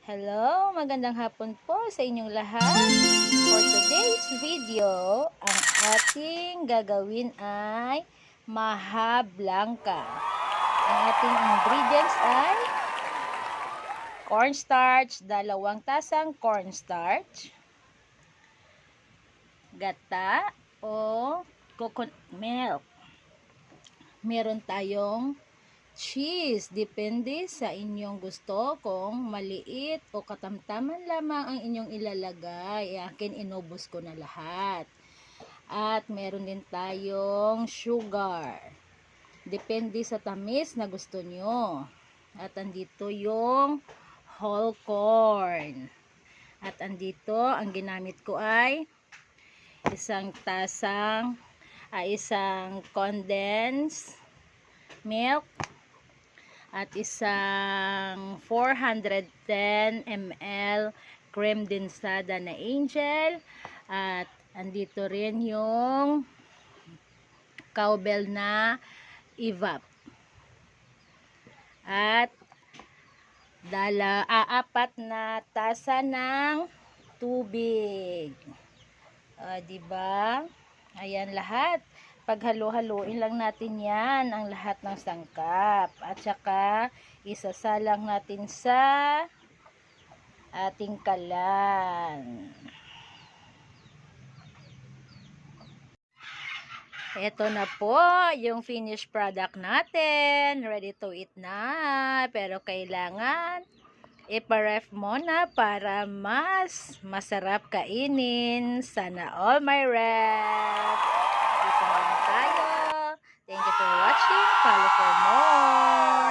Hello, magandang hapon po sa inyong lahat. For today's video, ang ating gagawin ay maha blanca. Ang ating ingredients ay cornstarch, 2 tasang cornstarch, gata o coconut milk. Meron tayong cheese, depende sa inyong gusto kung maliit o katamtaman lamang ang inyong ilalagay. Akin inubos ko na lahat. At meron din tayong sugar, depende sa tamis na gusto nyo. At andito yung whole corn. At andito ang ginamit ko ay isang condensed milk at isang 410 ml cream densada na Angel, at andito rin yung cowbell na evap, at 4 na tasa ng tubig. Diba? Ayan lahat. Paghalo-haluin lang natin yan, ang lahat ng sangkap. At saka, isasalang natin sa ating kalan. Ito na po yung finished product natin. Ready to eat na. Pero kailangan ipa-ref muna para mas masarap kainin. Sana all my ref. Dito na tayo. Thank you for watching. Follow for more.